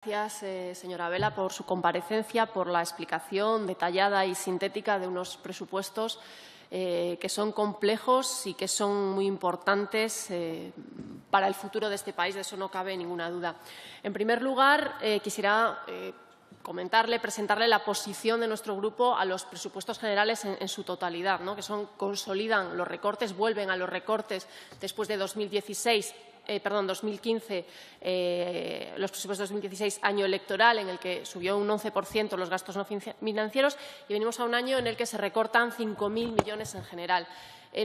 Gracias, señora Vela, por su comparecencia, por la explicación detallada y sintética de unos presupuestos que son complejos y que son muy importantes para el futuro de este país, de eso no cabe ninguna duda. En primer lugar, quisiera presentarle la posición de nuestro grupo a los presupuestos generales en su totalidad, ¿no? Consolidan los recortes, vuelven a los recortes después de 2015, los presupuestos de 2016, año electoral, en el que subió un 11% los gastos no financieros, y venimos a un año en el que se recortan 5.000 millones en general.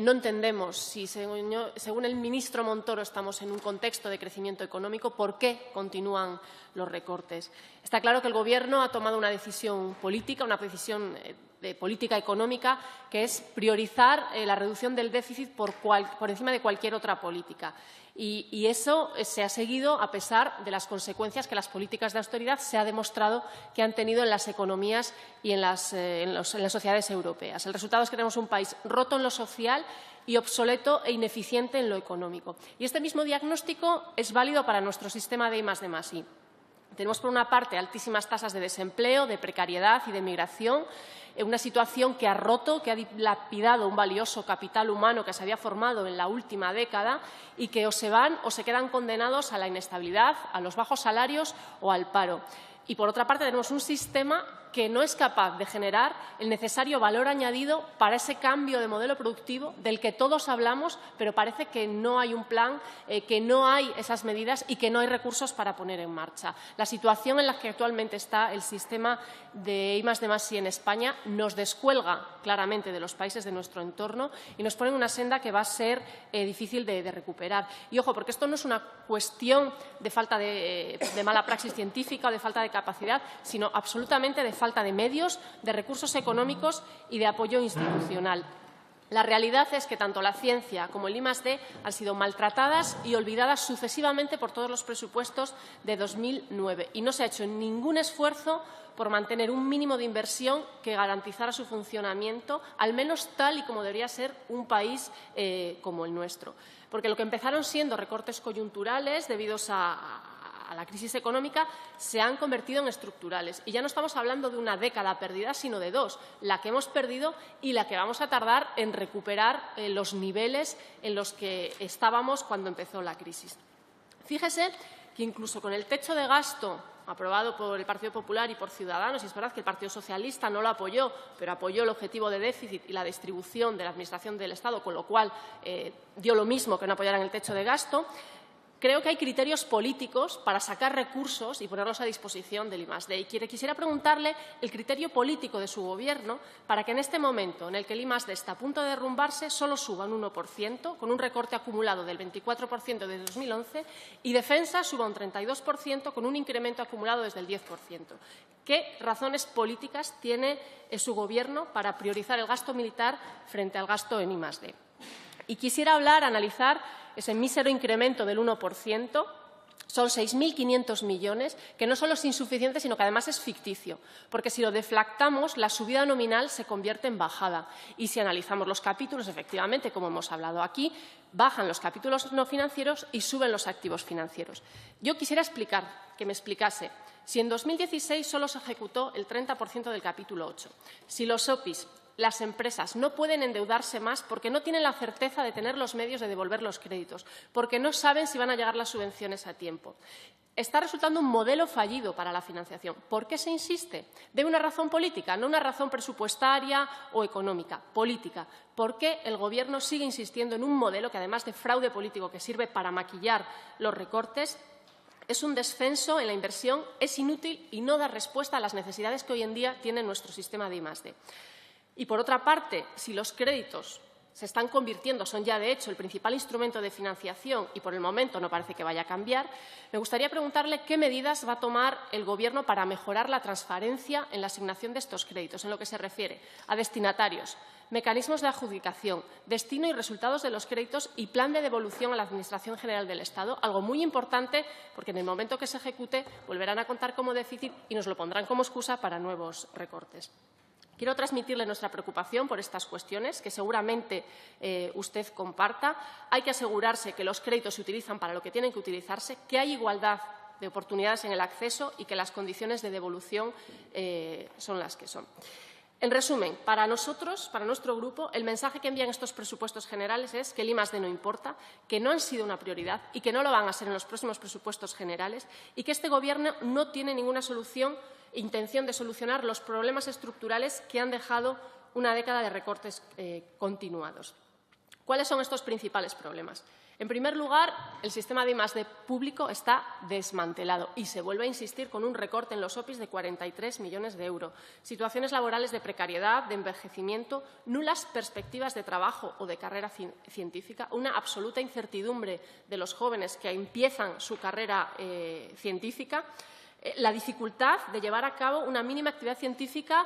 No entendemos si, según el ministro Montoro, estamos en un contexto de crecimiento económico, ¿por qué continúan los recortes? Está claro que el Gobierno ha tomado una decisión política, una decisión de política económica, que es priorizar la reducción del déficit por encima de cualquier otra política. Y eso se ha seguido a pesar de las consecuencias que las políticas de austeridad se ha demostrado que han tenido en las economías y en las sociedades europeas. El resultado es que tenemos un país roto en lo social y obsoleto e ineficiente en lo económico. Y este mismo diagnóstico es válido para nuestro sistema de I+D+I. Tenemos, por una parte, altísimas tasas de desempleo, de precariedad y de migración, una situación que ha roto, que ha dilapidado un valioso capital humano que se había formado en la última década y que o se van o se quedan condenados a la inestabilidad, a los bajos salarios o al paro. Y, por otra parte, tenemos un sistema que no es capaz de generar el necesario valor añadido para ese cambio de modelo productivo del que todos hablamos, pero parece que no hay un plan, que no hay esas medidas y que no hay recursos para poner en marcha. La situación en la que actualmente está el sistema de I+D+I en España nos descuelga claramente de los países de nuestro entorno y nos pone en una senda que va a ser difícil de recuperar. Y, ojo, porque esto no es una cuestión de falta de mala praxis científica o de falta de capacidad, sino absolutamente de falta de medios, de recursos económicos y de apoyo institucional. La realidad es que tanto la ciencia como el I+D han sido maltratadas y olvidadas sucesivamente por todos los presupuestos de 2009 y no se ha hecho ningún esfuerzo por mantener un mínimo de inversión que garantizara su funcionamiento, al menos tal y como debería ser un país como el nuestro. Porque lo que empezaron siendo recortes coyunturales debidos a la crisis económica se han convertido en estructurales. Y ya no estamos hablando de una década perdida, sino de dos, la que hemos perdido y la que vamos a tardar en recuperar los niveles en los que estábamos cuando empezó la crisis. Fíjese que incluso con el techo de gasto aprobado por el Partido Popular y por Ciudadanos, y es verdad que el Partido Socialista no lo apoyó, pero apoyó el objetivo de déficit y la distribución de la Administración del Estado, con lo cual dio lo mismo que no apoyaran el techo de gasto. Creo que hay criterios políticos para sacar recursos y ponerlos a disposición del I+D. Y quisiera preguntarle el criterio político de su Gobierno para que en este momento en el que el I+D está a punto de derrumbarse solo suba un 1%, con un recorte acumulado del 24% desde 2011, y Defensa suba un 32%, con un incremento acumulado desde el 10%. ¿Qué razones políticas tiene su Gobierno para priorizar el gasto militar frente al gasto en I+D? Y quisiera analizar ese mísero incremento del 1%, son 6.500 millones, que no solo es insuficiente, sino que además es ficticio, porque si lo deflactamos, la subida nominal se convierte en bajada. Y si analizamos los capítulos, efectivamente, como hemos hablado aquí, bajan los capítulos no financieros y suben los activos financieros. Yo quisiera que me explicase si en 2016 solo se ejecutó el 30% del capítulo 8, si los OPIs, las empresas, no pueden endeudarse más porque no tienen la certeza de tener los medios de devolver los créditos, porque no saben si van a llegar las subvenciones a tiempo. Está resultando un modelo fallido para la financiación. ¿Por qué se insiste? ¿De una razón política? No una razón presupuestaria o económica, política. ¿Por qué el Gobierno sigue insistiendo en un modelo que, además de fraude político que sirve para maquillar los recortes, es un descenso en la inversión, es inútil y no da respuesta a las necesidades que hoy en día tiene nuestro sistema de I+D? Y, por otra parte, si los créditos se están convirtiendo, son ya de hecho el principal instrumento de financiación y por el momento no parece que vaya a cambiar, me gustaría preguntarle qué medidas va a tomar el Gobierno para mejorar la transparencia en la asignación de estos créditos, en lo que se refiere a destinatarios, mecanismos de adjudicación, destino y resultados de los créditos y plan de devolución a la Administración General del Estado, algo muy importante porque en el momento que se ejecute volverán a contar como déficit y nos lo pondrán como excusa para nuevos recortes. Quiero transmitirle nuestra preocupación por estas cuestiones, que seguramente usted comparta. Hay que asegurarse que los créditos se utilizan para lo que tienen que utilizarse, que hay igualdad de oportunidades en el acceso y que las condiciones de devolución son las que son. En resumen, para nosotros, para nuestro grupo, el mensaje que envían estos presupuestos generales es que el I+D no importa, que no han sido una prioridad y que no lo van a ser en los próximos presupuestos generales y que este Gobierno no tiene ninguna intención de solucionar los problemas estructurales que han dejado una década de recortes continuados. ¿Cuáles son estos principales problemas? En primer lugar, el sistema de I+D público está desmantelado y se vuelve a insistir con un recorte en los OPIs de 43 millones de euros. Situaciones laborales de precariedad, de envejecimiento, nulas perspectivas de trabajo o de carrera científica, una absoluta incertidumbre de los jóvenes que empiezan su carrera científica, la dificultad de llevar a cabo una mínima actividad científica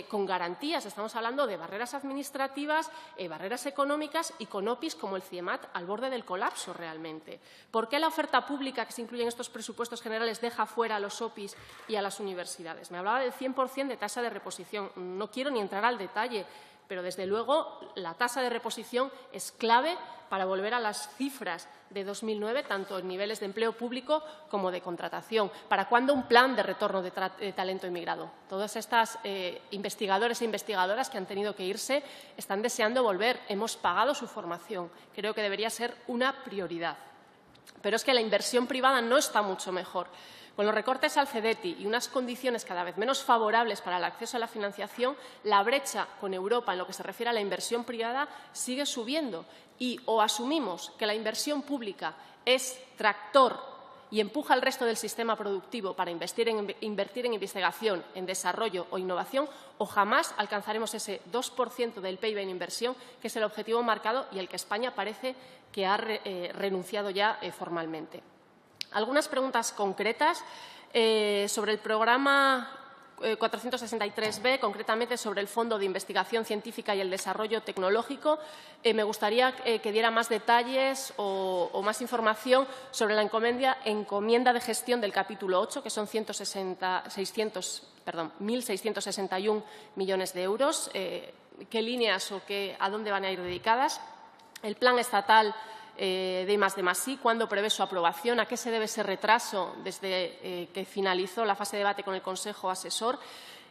con garantías. Estamos hablando de barreras administrativas, barreras económicas y con OPIs como el CIEMAT al borde del colapso realmente. ¿Por qué la oferta pública que se incluye en estos presupuestos generales deja fuera a los OPIs y a las universidades? Me hablaba del 100% de tasa de reposición. No quiero ni entrar al detalle, pero desde luego la tasa de reposición es clave para volver a las cifras de 2009, tanto en niveles de empleo público como de contratación. ¿Para cuándo un plan de retorno de talento inmigrado? Todas estas investigadores e investigadoras que han tenido que irse están deseando volver. Hemos pagado su formación. Creo que debería ser una prioridad. Pero es que la inversión privada no está mucho mejor. Con los recortes al CEDETI y unas condiciones cada vez menos favorables para el acceso a la financiación, la brecha con Europa en lo que se refiere a la inversión privada sigue subiendo y o asumimos que la inversión pública es tractor y empuja al resto del sistema productivo para invertir en investigación, en desarrollo o innovación, o jamás alcanzaremos ese 2% del PIB en inversión, que es el objetivo marcado y al que España parece que ha renunciado ya formalmente. Algunas preguntas concretas sobre el programa 463B, concretamente sobre el Fondo de Investigación Científica y el Desarrollo Tecnológico. Me gustaría que diera más detalles o más información sobre la encomienda de gestión del capítulo 8, que son 1.661 millones de euros. ¿Qué líneas o a dónde van a ir dedicadas? El plan estatal de I+D+I, ¿cuándo prevé su aprobación? ¿A qué se debe ese retraso desde que finalizó la fase de debate con el Consejo Asesor?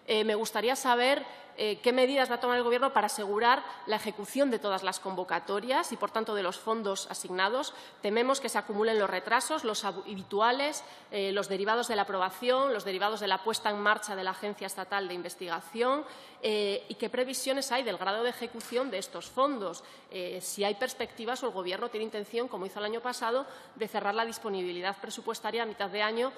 Me gustaría saber qué medidas va a tomar el Gobierno para asegurar la ejecución de todas las convocatorias y, por tanto, de los fondos asignados. Tememos que se acumulen los retrasos, los habituales, los derivados de la aprobación, los derivados de la puesta en marcha de la Agencia Estatal de Investigación y qué previsiones hay del grado de ejecución de estos fondos. Si hay perspectivas o el Gobierno tiene intención, como hizo el año pasado, de cerrar la disponibilidad presupuestaria a mitad de año,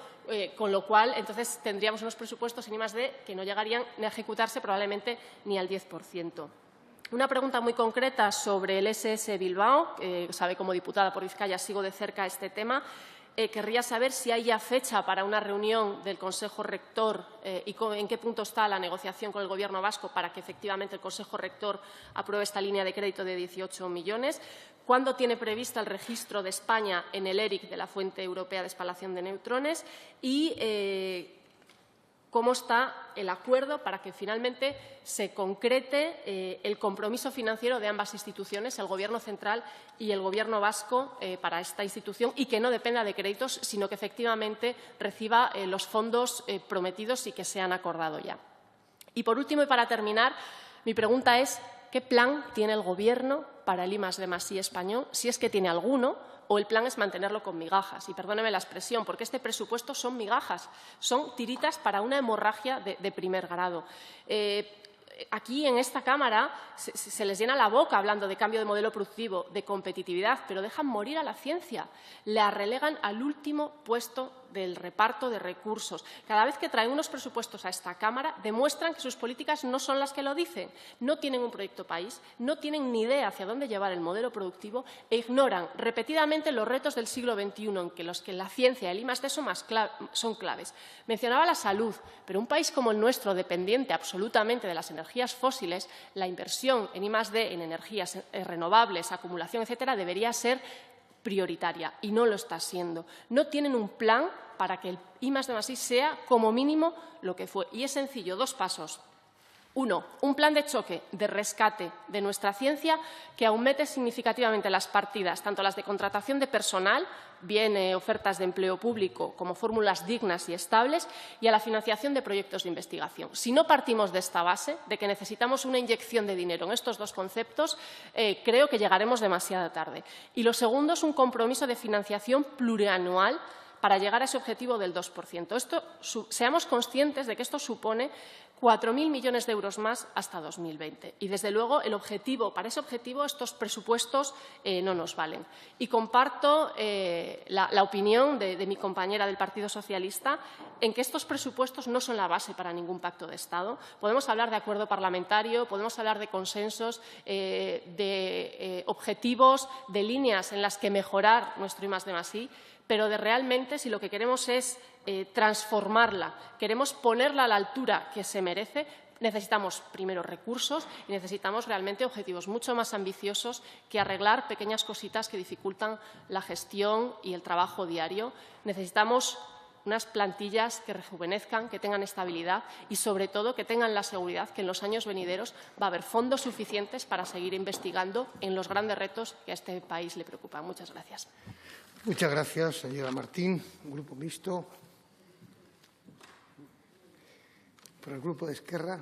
con lo cual entonces tendríamos unos presupuestos en I+D que no llegarían a ejecutarse probablemente ni al 10%. Una pregunta muy concreta sobre el SS Bilbao. Sabe, como diputada por Vizcaya, sigo de cerca este tema. Querría saber si hay ya fecha para una reunión del Consejo Rector y en qué punto está la negociación con el Gobierno vasco para que efectivamente el Consejo Rector apruebe esta línea de crédito de 18 millones. ¿Cuándo tiene prevista el registro de España en el ERIC de la Fuente Europea de Espalación de Neutrones? Y cómo está el acuerdo para que finalmente se concrete el compromiso financiero de ambas instituciones, el Gobierno central y el Gobierno vasco, para esta institución y que no dependa de créditos, sino que efectivamente reciba los fondos prometidos y que se han acordado ya. Y, por último, y para terminar, mi pregunta es ¿qué plan tiene el Gobierno para el I+D+I español, si es que tiene alguno, o el plan es mantenerlo con migajas? Y perdóneme la expresión, porque este presupuesto son migajas, son tiritas para una hemorragia de primer grado. Aquí, en esta Cámara, se les llena la boca hablando de cambio de modelo productivo, de competitividad, pero dejan morir a la ciencia. La relegan al último puesto del reparto de recursos. Cada vez que traen unos presupuestos a esta Cámara, demuestran que sus políticas no son las que lo dicen. No tienen un proyecto país, no tienen ni idea hacia dónde llevar el modelo productivo e ignoran repetidamente los retos del siglo XXI, en que los que la ciencia y el I+D son claves. Mencionaba la salud, pero un país como el nuestro, dependiente absolutamente de las energías fósiles, la inversión en I+D, en energías renovables, acumulación, etcétera, debería ser prioritaria y no lo está siendo. No tienen un plan para que el I+D+I sea, como mínimo, lo que fue. Y es sencillo, 2 pasos. Uno, un plan de choque, de rescate de nuestra ciencia que aumente significativamente las partidas, tanto las de contratación de personal, bien ofertas de empleo público como fórmulas dignas y estables, y a la financiación de proyectos de investigación. Si no partimos de esta base, de que necesitamos una inyección de dinero en estos dos conceptos, creo que llegaremos demasiado tarde. Y lo segundo es un compromiso de financiación plurianual para llegar a ese objetivo del 2%. Seamos conscientes de que esto supone 4.000 millones de euros más hasta 2020. Y, desde luego, para ese objetivo estos presupuestos no nos valen. Y comparto la opinión de mi compañera del Partido Socialista en que estos presupuestos no son la base para ningún pacto de Estado. Podemos hablar de acuerdo parlamentario, podemos hablar de consensos, de objetivos, de líneas en las que mejorar nuestro I+D+I, pero realmente, si lo que queremos es transformarla, queremos ponerla a la altura que se merece, necesitamos primero recursos y necesitamos realmente objetivos mucho más ambiciosos que arreglar pequeñas cositas que dificultan la gestión y el trabajo diario. Necesitamos unas plantillas que rejuvenezcan, que tengan estabilidad y, sobre todo, que tengan la seguridad que en los años venideros va a haber fondos suficientes para seguir investigando en los grandes retos que a este país le preocupan. Muchas gracias. Muchas gracias, señora Martín. Grupo Mixto. Por el Grupo de Esquerra.